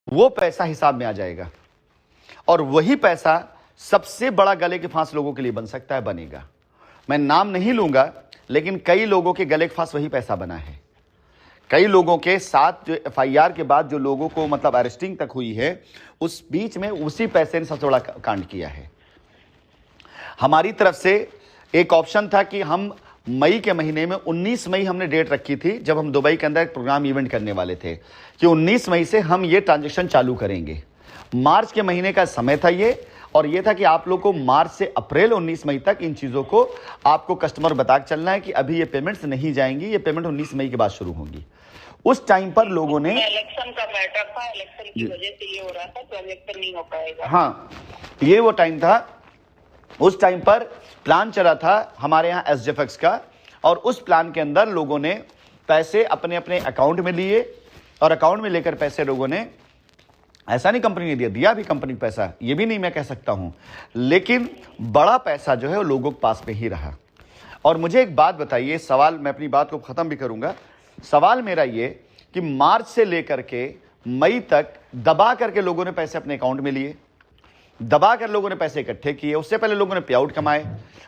वो पैसा हिसाब में आ जाएगा और वही पैसा सबसे बड़ा गले के फांस लोगों के लिए बन सकता है, बनेगा। मैं नाम नहीं लूंगा, लेकिन कई लोगों के गले के फांस वही पैसा बना है। कई लोगों के साथ जो एफआईआर के बाद जो लोगों को मतलब अरेस्टिंग तक हुई है, उस बीच में उसी पैसे ने सबसे बड़ा कांड किया है। हमारी तरफ से एक ऑप्शन था कि हम मई के महीने में 19 मई हमने डेट रखी थी, जब हम दुबई के अंदर एक प्रोग्राम इवेंट करने वाले थे कि 19 मई से हम ये ट्रांजैक्शन चालू करेंगे। मार्च के महीने का समय था ये, और ये था कि आप लोग को मार्च से अप्रैल 19 मई तक इन चीज़ों को आपको कस्टमर बता के चलना है कि अभी ये पेमेंट्स नहीं जाएंगी, ये पेमेंट 19 मई के बाद शुरू होंगी। उस टाइम पर लोगों ने, इलेक्शन का मैटर था, इलेक्शन की वजह से ये हो रहा था, ट्रांजैक्शन नहीं हो पाएगा। हाँ, ये वो टाइम था। उस टाइम पर प्लान चला था हमारे यहाँ SGFX का, और उस प्लान के अंदर लोगों ने पैसे अपने अपने अकाउंट में लिए, और अकाउंट में लेकर पैसे लोगों ने, ऐसा नहीं कंपनी ने दिया भी कंपनी पैसा, ये भी नहीं मैं कह सकता हूं, लेकिन बड़ा पैसा जो है वो लोगों के पास में ही रहा। और मुझे एक बात बताइए, सवाल मैं अपनी बात को खत्म भी करूंगा, सवाल मेरा ये कि मार्च से लेकर के मई तक दबा करके लोगों ने पैसे अपने अकाउंट में लिए, दबा कर लोगों ने पैसे इकट्ठे किए, उससे पहले लोगों ने पे आउट कमाए,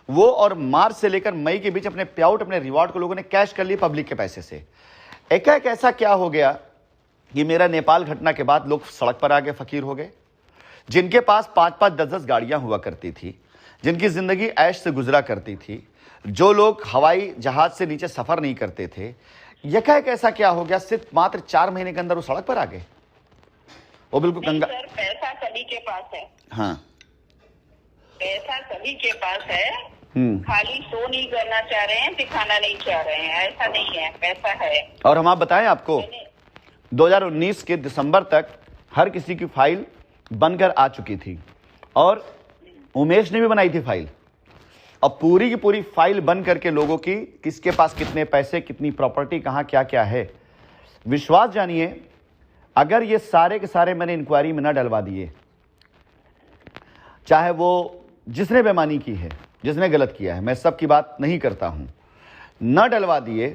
वो और मार्च से लेकर मई के बीच अपने पे आउट, अपने रिवॉर्ड को लोगों ने कैश कर लिए पब्लिक के पैसे से। एकाएक ऐसा क्या हो गया कि मेरा नेपाल घटना के बाद लोग सड़क पर आके फकीर हो गए। जिनके पास 5-5, 10-10 गाड़ियां हुआ करती थी, जिनकी जिंदगी ऐश से गुजरा करती थी, जो लोग हवाई जहाज से नीचे सफर नहीं करते थे, एकाएक ऐसा क्या हो गया, सिर्फ मात्र 4 महीने के अंदर वो सड़क पर आ गए। वो बिल्कुल गंगा। सर, पैसा सभी के पास है। हाँ, पैसा सभी के पास है, खाली शो नहीं करना चाह रहे हैं, दिखाना नहीं चाह रहे हैं, ऐसा नहीं है, पैसा है। और हम आप बताएं आपको, 2019 के दिसंबर तक हर किसी की फाइल बनकर आ चुकी थी, और उमेश ने भी बनाई थी फाइल, और पूरी की पूरी फाइल बन करके लोगों की, किसके पास कितने पैसे, कितनी प्रॉपर्टी, कहाँ क्या क्या है। विश्वास जानिए, अगर ये सारे के सारे मैंने इंक्वायरी में न डलवा दिए, चाहे वो जिसने बेईमानी की है, जिसने गलत किया है, मैं सबकी बात नहीं करता हूं, न डलवा दिए,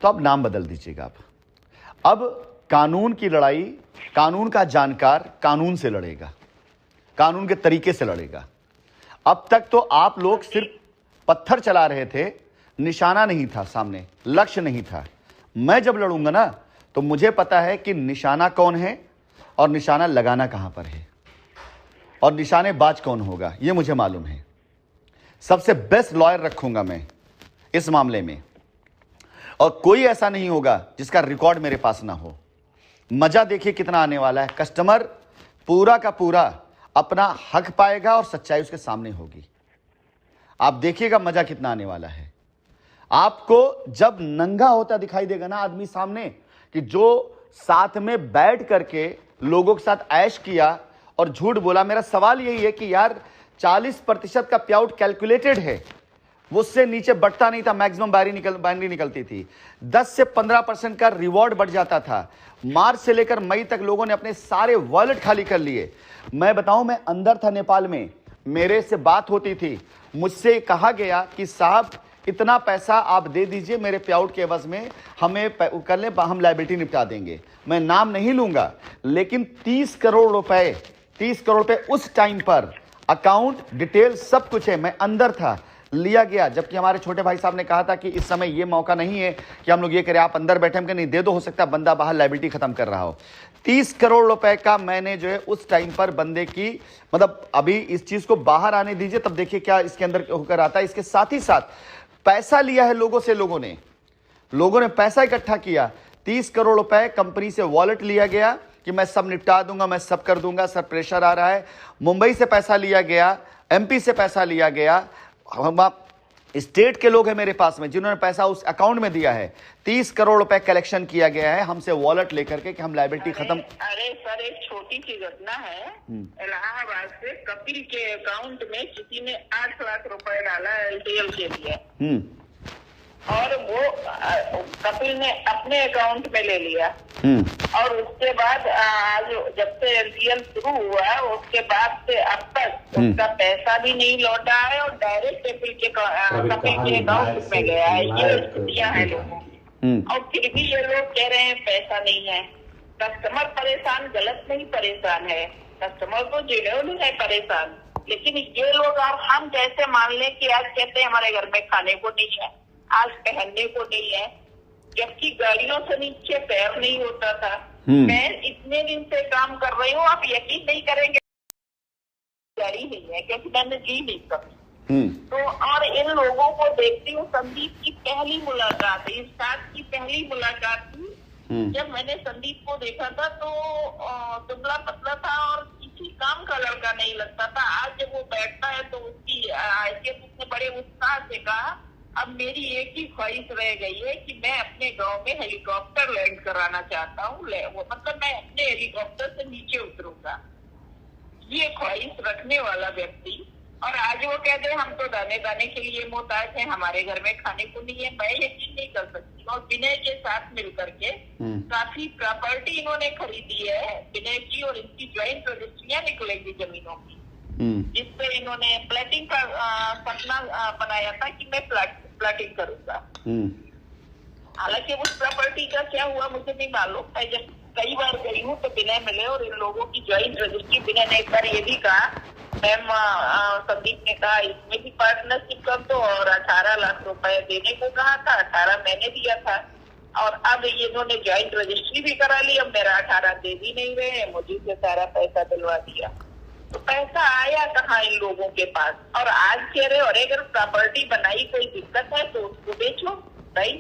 तो अब नाम बदल दीजिएगा। अब कानून की लड़ाई, कानून का जानकार कानून से लड़ेगा, कानून के तरीके से लड़ेगा। अब तक तो आप लोग सिर्फ पत्थर चला रहे थे, निशाना नहीं था सामने, लक्ष्य नहीं था। मैं जब लड़ूंगा ना, तो मुझे पता है कि निशाना कौन है और निशाना लगाना कहां पर है, और निशानेबाज कौन होगा, यह मुझे मालूम है। सबसे बेस्ट लॉयर रखूंगा मैं इस मामले में, और कोई ऐसा नहीं होगा जिसका रिकॉर्ड मेरे पास ना हो। मजा देखिए कितना आने वाला है। कस्टमर पूरा का पूरा अपना हक पाएगा और सच्चाई उसके सामने होगी। आप देखिएगा मजा कितना आने वाला है। आपको जब नंगा होता दिखाई देगा ना आदमी सामने, कि जो साथ में बैठ करके लोगों के साथ ऐश किया और झूठ बोला। मेरा सवाल यही है कि यार 40% का पे आउट कैलकुलेटेड है, वो उससे नीचे बढ़ता नहीं था, मैक्सिमम बाइनरी निकलती थी। 10 से 15% का रिवॉर्ड बढ़ जाता था। मार्च से लेकर मई तक लोगों ने अपने सारे वॉलेट खाली कर लिए। मैं बताऊं, मैं अंदर था नेपाल में, मेरे से बात होती थी, मुझसे कहा गया कि साहब इतना पैसा आप दे दीजिए मेरे पे आउट के एवज में, हमें कर ले, हम लायबिलिटी निपटा देंगे। मैं नाम नहीं लूंगा, लेकिन 30 करोड़ रुपए उस टाइम पर, अकाउंट डिटेल सब कुछ है, मैं अंदर था, लिया गया। जबकि हमारे छोटे भाई साहब ने कहा था कि इस समय ये मौका नहीं है कि हम लोग ये करें, आप अंदर बैठे, हम नहीं दे दो, हो सकता है बंदा बाहर लायबिलिटी खत्म कर रहा हो। 30 करोड़ रुपए का मैंने जो है उस टाइम पर बंदे की, मतलब अभी इस चीज को बाहर आने दीजिए, तब देखिए क्या इसके अंदर होकर आता है। इसके साथ ही साथ पैसा लिया है लोगों से, लोगों ने पैसा इकट्ठा किया। 30 करोड़ रुपए कंपनी से वॉलेट लिया गया कि मैं सब निपटा दूंगा, मैं सब कर दूंगा, सर प्रेशर आ रहा है। मुंबई से पैसा लिया गया, MP से पैसा लिया गया। हम स्टेट के लोग हैं मेरे पास में जिन्होंने पैसा उस अकाउंट में दिया है। 30 करोड़ रुपए कलेक्शन किया गया है हमसे वॉलेट लेकर के कि हम लायबिलिटी खत्म। अरे सर, एक छोटी सी घटना है, इलाहाबाद से कपिल के अकाउंट में किसी ने 8 लाख रुपए डाला LTL के लिए, और वो कपिल ने अपने अकाउंट में ले लिया। और उसके बाद आज जब से LTL शुरू हुआ है, उसके बाद से अब तक उसका पैसा भी नहीं लौटा है, और डायरेक्ट कपिल के अकाउंट में गया है। ये स्थितियां हैं लोगों की, और फिर भी ये लोग कह रहे हैं पैसा नहीं है। कस्टमर परेशान गलत नहीं परेशान है, कस्टमर तो जेन्युइन है परेशान, लेकिन ये लोग और हम कैसे मान लें कि आज कहते हैं हमारे घर में खाने को नहीं है, आज पहनने को नहीं है, जबकि गाड़ियों से नीचे पैर नहीं होता था। मैं इतने दिन से काम कर रही हूँ, आप यकीन नहीं करेंगे, गाड़ी नहीं है क्योंकि मैंने जी नहीं कभी। तो और इन लोगों को देखती हूँ, संदीप की पहली मुलाकात, इस साथ की पहली मुलाकात थी जब मैंने संदीप को देखा था तो दुबला पतला था और किसी काम का लड़का नहीं लगता था। आज जब वो बैठता है तो उसकी हैसियत उसने बड़े उत्साह से कहा, अब मेरी एक ही ख्वाहिश रह गई है कि मैं अपने गांव में हेलीकॉप्टर लैंड कराना चाहता हूँ, वो मतलब मैं अपने हेलीकॉप्टर से नीचे उतरूंगा। ये ख्वाहिश रखने वाला व्यक्ति, और आज वो कहते हैं हम तो दाने दाने के लिए मोहताज हैं, हमारे घर में खाने को नहीं है। मैं यकीन नहीं कर सकती। और विनय के साथ मिलकर के काफी प्रॉपर्टी इन्होंने खरीदी है, विनय की, और इनकी ज्वाइंट रजिस्ट्रियां निकलेंगी जमीनों की, जिसपे इन्होंने प्लैटिंग का सपना बनाया था कि मैं प्लैटिंग करूंगा। हालांकि उस प्रॉपर्टी का क्या हुआ मुझे नहीं मालूम। मैं जब कई बार गई हूँ तो विनय मिले और इन लोगों की ज्वाइंट रजिस्ट्री, विनय ने एक बार ये भी कहा, मैम संदीप ने कहा इसमें भी पार्टनरशिप कर दो, और 18 लाख रुपए देने को कहा था, 18 मैंने दिया था, और अब इन्होंने ज्वाइंट रजिस्ट्री भी करा ली। अब मेरा 18 दे भी नहीं रहे, मुझे से सारा पैसा दिलवा दिया। तो पैसा आया कहाँ इन लोगों के पास, और आज कह रहे और अगर प्रॉपर्टी बनाई कोई दिक्कत है तो उसको बेचो भाई।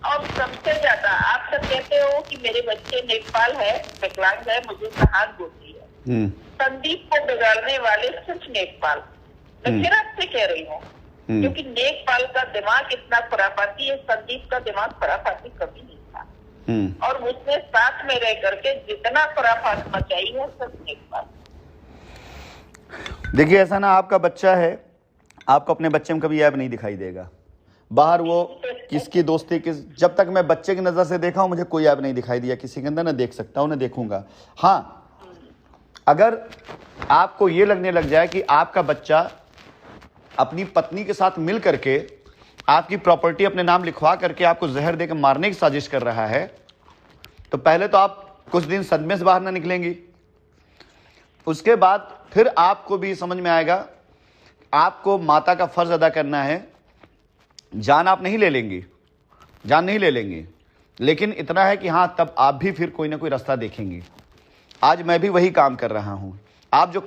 और सबसे ज्यादा आप सब कहते हो कि मेरे बच्चे नेकपाल है, विकलांग है, मुझे हाथ बोलती है। संदीप को बिगाड़ने वाले सिर्फ नेकपाल, मैं फिर आपसे कह रही हूँ, क्योंकि नेकपाल का दिमाग इतना खुराफाती है, संदीप का दिमाग खुराफाती कभी नहीं था। और उसने साथ में रह करके जितना खुराफात मचाई है सिर्फ नेकपाल। देखिए ऐसा ना, आपका बच्चा है, आपको अपने बच्चे में कभी ऐब नहीं दिखाई देगा। बाहर वो किसकी दोस्ती जब तक मैं बच्चे की नज़र से देखा हूं मुझे कोई ऐब नहीं दिखाई दिया किसी के अंदर, ना देख सकता हूं ना देखूंगा। हाँ, अगर आपको ये लगने लग जाए कि आपका बच्चा अपनी पत्नी के साथ मिल करके आपकी प्रॉपर्टी अपने नाम लिखवा करके आपको जहर देकर मारने की साजिश कर रहा है, तो पहले तो आप कुछ दिन सदमे से बाहर ना निकलेंगी। उसके बाद फिर आपको भी समझ में आएगा आपको माता का फर्ज अदा करना है। जान आप नहीं ले लेंगी, जान नहीं ले लेंगी, लेकिन इतना है कि हाँ, तब आप भी फिर कोई ना कोई रास्ता देखेंगी। आज मैं भी वही काम कर रहा हूं। आप जो